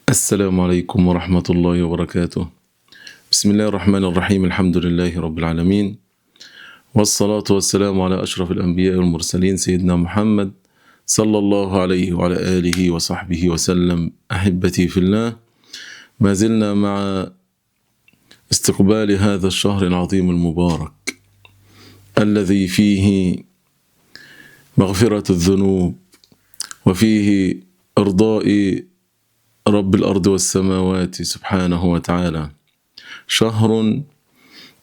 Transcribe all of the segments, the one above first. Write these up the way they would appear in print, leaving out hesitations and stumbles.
السلام عليكم ورحمة الله وبركاته. بسم الله الرحمن الرحيم. الحمد لله رب العالمين، والصلاة والسلام على أشرف الأنبياء والمرسلين سيدنا محمد صلى الله عليه وعلى آله وصحبه وسلم. أحبتي في الله، ما زلنا مع استقبال هذا الشهر العظيم المبارك الذي فيه مغفرة الذنوب وفيه إرضاء رب الأرض والسماوات سبحانه وتعالى. شهر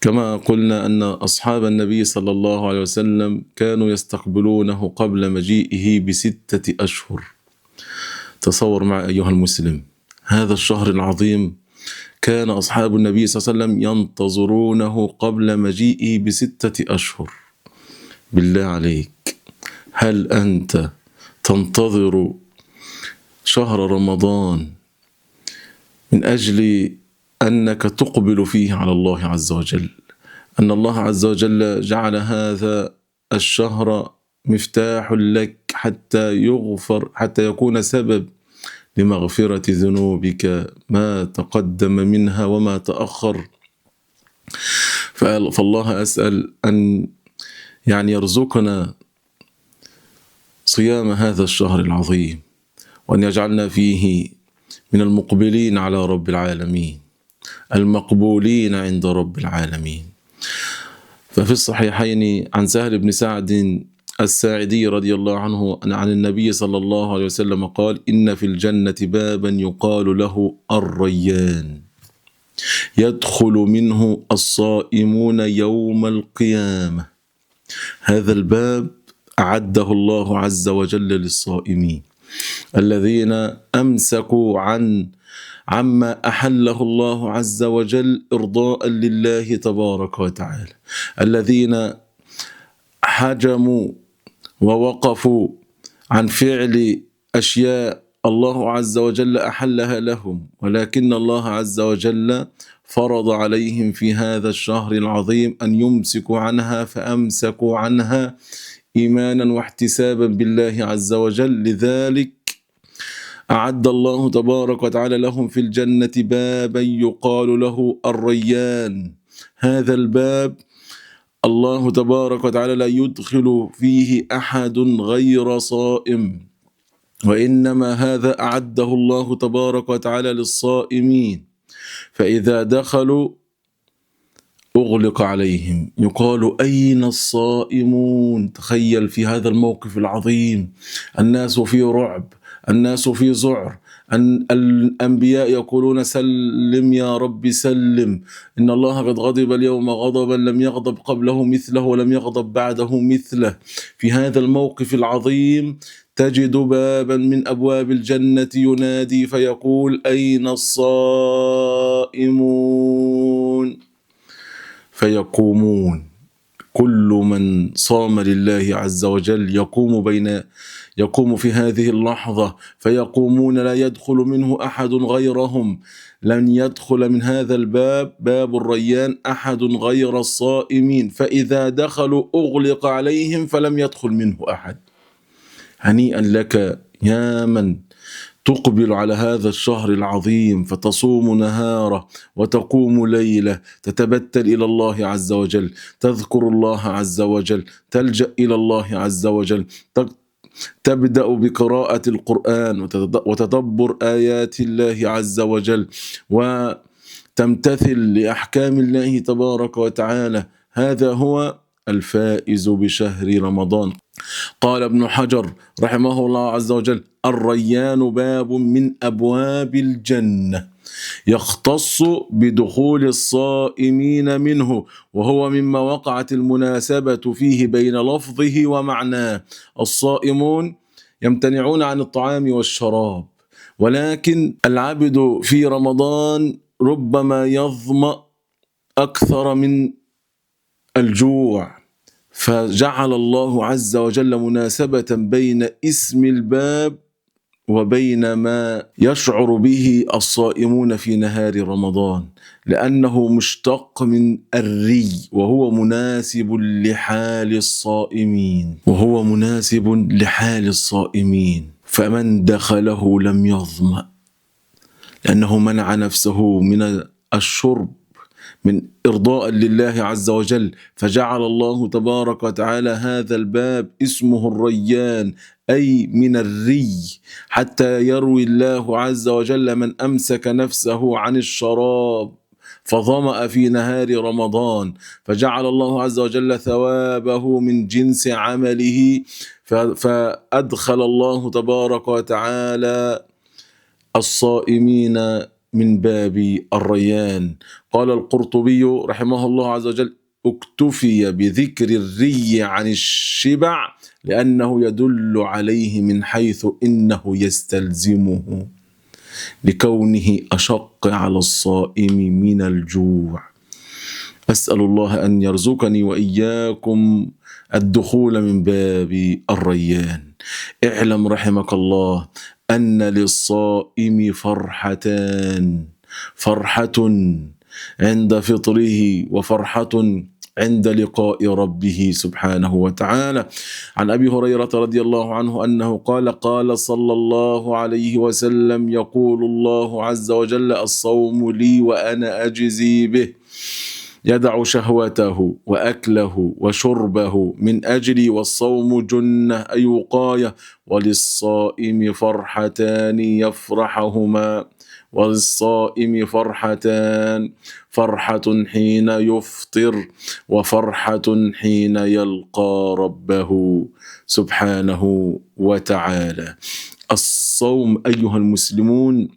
كما قلنا أن أصحاب النبي صلى الله عليه وسلم كانوا يستقبلونه قبل مجيئه ب6 أشهر. تصور مع أيها المسلم، هذا الشهر العظيم كان أصحاب النبي صلى الله عليه وسلم ينتظرونه قبل مجيئه ب6 أشهر. بالله عليك، هل أنت تنتظر شهر رمضان من أجل أنك تقبل فيه على الله عز وجل؟ أن الله عز وجل جعل هذا الشهر مفتاح لك حتى يكون سبب لمغفرة ذنوبك ما تقدم منها وما تأخر. فالله أسأل أن يرزقنا صيام هذا الشهر العظيم، وأن يجعلنا فيه من المقبلين على رب العالمين، المقبولين عند رب العالمين. ففي الصحيحين عن سهل بن سعد الساعدي رضي الله عنه عن النبي صلى الله عليه وسلم قال: إن في الجنة بابا يقال له الريان، يدخل منه الصائمون يوم القيامة. هذا الباب أعده الله عز وجل للصائمين الذين أمسكوا عما أحله الله عز وجل إرضاء لله تبارك وتعالى، الذين حجموا ووقفوا عن فعل أشياء الله عز وجل أحلها لهم، ولكن الله عز وجل فرض عليهم في هذا الشهر العظيم أن يمسكوا عنها، فأمسكوا عنها إيمانا واحتسابا بالله عز وجل. لذلك أعد الله تبارك وتعالى لهم في الجنة بابا يقال له الريان. هذا الباب الله تبارك وتعالى لا يدخل فيه أحد غير صائم، وإنما هذا أعده الله تبارك وتعالى للصائمين. فإذا دخلوا أغلق عليهم، يقال: أين الصائمون؟ تخيل في هذا الموقف العظيم، الناس في رعب، الناس في ذعر، الأنبياء يقولون: سلم يا رب سلم، إن الله قد غضب اليوم غضبا لم يغضب قبله مثله ولم يغضب بعده مثله. في هذا الموقف العظيم تجد بابا من أبواب الجنة ينادي فيقول: أين الصائمون؟ فيقومون، كل من صام لله عز وجل يقوم في هذه اللحظة، فيقومون لا يدخل منه أحد غيرهم. لن يدخل من هذا الباب، باب الريان، أحد غير الصائمين. فإذا دخلوا أغلق عليهم فلم يدخل منه أحد. هنيئا لك يا من تقبل على هذا الشهر العظيم، فتصوم نهاره وتقوم ليله، تتبتل إلى الله عز وجل، تذكر الله عز وجل، تلجأ إلى الله عز وجل، تبدأ بقراءة القرآن وتدبر آيات الله عز وجل، وتمتثل لأحكام الله تبارك وتعالى. هذا هو الفائز بشهر رمضان. قال ابن حجر رحمه الله عز وجل: الريان باب من أبواب الجنة يختص بدخول الصائمين منه، وهو مما وقعت المناسبة فيه بين لفظه ومعناه. الصائمون يمتنعون عن الطعام والشراب، ولكن العبد في رمضان ربما يظمأ أكثر من الجوع، فجعل الله عز وجل مناسبة بين اسم الباب وبين ما يشعر به الصائمون في نهار رمضان، لأنه مشتق من الري، وهو مناسب لحال الصائمين، فمن دخله لم يظمأ، لأنه منع نفسه من الشرب من إرضاء لله عز وجل، فجعل الله تبارك وتعالى هذا الباب اسمه الريان، أي من الري، حتى يروي الله عز وجل من أمسك نفسه عن الشراب فظمأ في نهار رمضان، فجعل الله عز وجل ثوابه من جنس عمله، فأدخل الله تبارك وتعالى الصائمين من باب الريان. قال القرطبي رحمه الله عز وجل: اكتفي بذكر الري عن الشبع لأنه يدل عليه من حيث إنه يستلزمه لكونه أشق على الصائم من الجوع. أسأل الله أن يرزقني وإياكم الدخول من باب الريان. اعلم رحمك الله أن للصائم فرحتان: فرحة عند فطره، وفرحة عند لقاء ربه سبحانه وتعالى. عن أبي هريرة رضي الله عنه أنه قال: قال صلى الله عليه وسلم: يقول الله عز وجل: الصوم لي وأنا أجزي به، يدع شهوته وأكله وشربه من أجلي، والصوم جنة أي وقاية، وللصائم فرحتان يفرحهما، وللصائم فرحتان: فرحة حين يفطر، وفرحة حين يلقى ربه سبحانه وتعالى. الصوم أيها المسلمون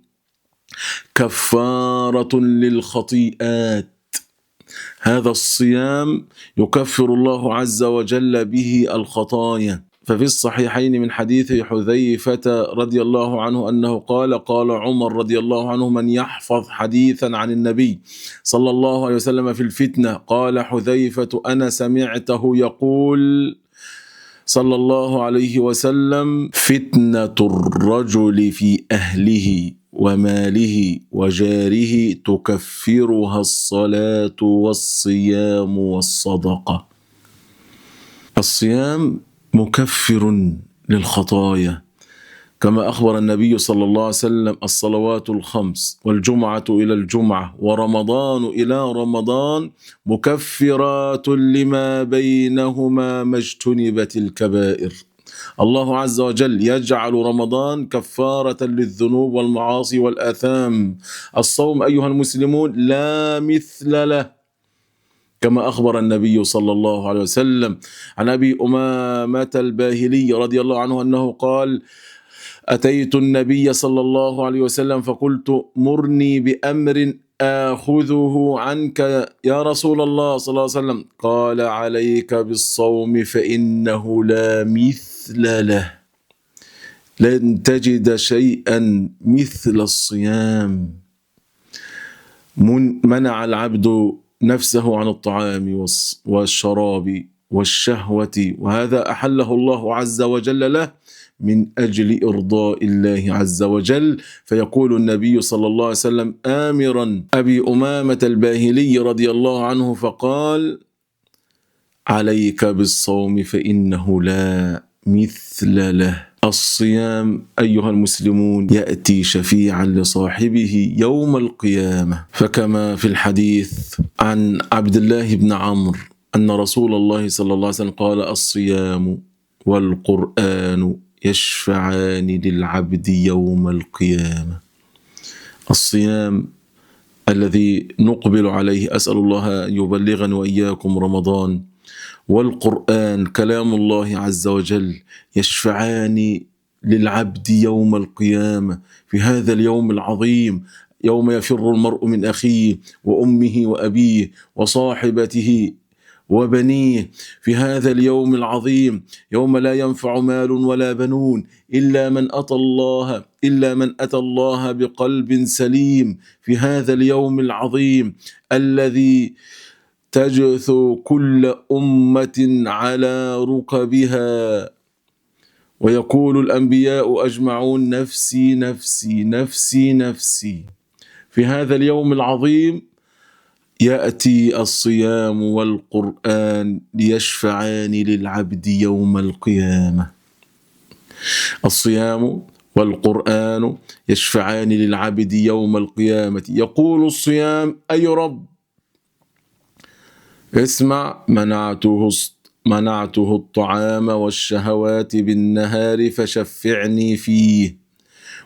كفارة للخطيئات. هذا الصيام يكفر الله عز وجل به الخطايا. ففي الصحيحين من حديث حذيفة رضي الله عنه أنه قال: قال عمر رضي الله عنه: من يحفظ حديثا عن النبي صلى الله عليه وسلم في الفتنة؟ قال حذيفة: أنا سمعته يقول صلى الله عليه وسلم: فتنة الرجل في أهله وماله وجاره تكفرها الصلاة والصيام والصدقة. الصيام مكفر للخطايا، كما أخبر النبي صلى الله عليه وسلم: الصلوات الخمس والجمعة إلى الجمعة ورمضان إلى رمضان مكفرات لما بينهما ما اجتنبت الكبائر. الله عز وجل يجعل رمضان كفارة للذنوب والمعاصي والآثام. الصوم أيها المسلمون لا مثل له، كما أخبر النبي صلى الله عليه وسلم عن أبي أمامة الباهلي رضي الله عنه أنه قال: أتيت النبي صلى الله عليه وسلم فقلت: مرني بأمر آخذه عنك يا رسول الله صلى الله عليه وسلم. قال: عليك بالصوم فإنه لا مثل له، لن تجد شيئا مثل الصيام. منع العبد نفسه عن الطعام والشراب والشهوة، وهذا أحله الله عز وجل له من أجل إرضاء الله عز وجل. فيقول النبي صلى الله عليه وسلم آمرا أبي أمامة الباهلي رضي الله عنه فقال: عليك بالصوم فإنه لا مثل له. الصيام أيها المسلمون يأتي شفيعا لصاحبه يوم القيامة، فكما في الحديث عن عبد الله بن عمرو أن رسول الله صلى الله عليه وسلم قال: الصيام والقرآن يشفعان للعبد يوم القيامة. الصيام الذي نقبل عليه، أسأل الله أن يبلغني وإياكم رمضان، والقرآن كلام الله عز وجل يشفعان للعبد يوم القيامة في هذا اليوم العظيم، يوم يفر المرء من أخيه وأمه وأبيه وصاحبته وبنيه. في هذا اليوم العظيم يوم لا ينفع مال ولا بنون إلا من أتى الله بقلب سليم. في هذا اليوم العظيم الذي تجثو كل أمة على ركبها ويقول الأنبياء أجمعون: نفسي نفسي نفسي نفسي. في هذا اليوم العظيم يأتي الصيام والقرآن ليشفعان للعبد يوم القيامة. الصيام والقرآن يشفعان للعبد يوم القيامة. يقول الصيام: أي رب، اسمع، منعته الطعام والشهوات بالنهار فشفعني فيه.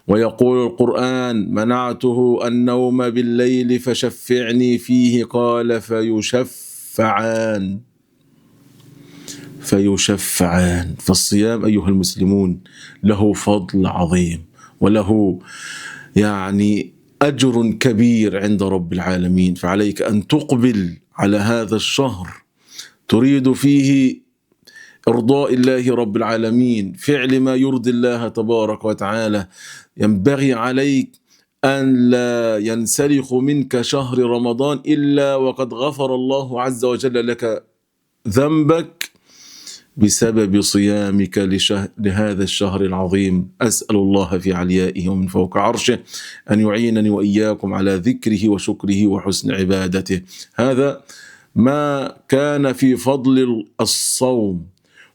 ويقول القرآن: منعته النوم بالليل فشفعني فيه. قال: فيشفعان. فالصيام أيها المسلمون له فضل عظيم، وله أجر كبير عند رب العالمين. فعليك أن تقبل على هذا الشهر تريد فيه إرضاء الله رب العالمين، فعل ما يرضي الله تبارك وتعالى. ينبغي عليك أن لا ينسلخ منك شهر رمضان إلا وقد غفر الله عز وجل لك ذنبك بسبب صيامك لهذا الشهر العظيم. أسأل الله في عليائه ومن فوق عرشه أن يعينني وإياكم على ذكره وشكره وحسن عبادته. هذا ما كان في فضل الصوم،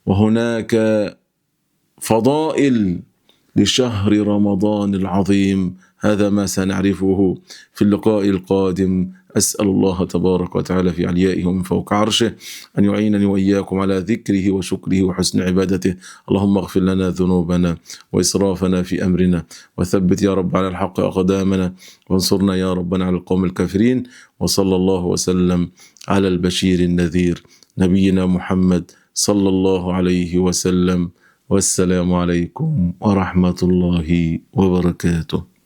وهناك فضائل لشهر رمضان العظيم. هذا ما سنعرفه في اللقاء القادم. أسأل الله تبارك وتعالى في عليائه ومن فوق عرشه أن يعينني وإياكم على ذكره وشكره وحسن عبادته. اللهم اغفر لنا ذنوبنا وإسرافنا في أمرنا، وثبت يا رب على الحق أقدامنا، وانصرنا يا ربنا على القوم الكافرين. وصلى الله وسلم على البشير النذير نبينا محمد صلى الله عليه وسلم. والسلام عليكم ورحمة الله وبركاته.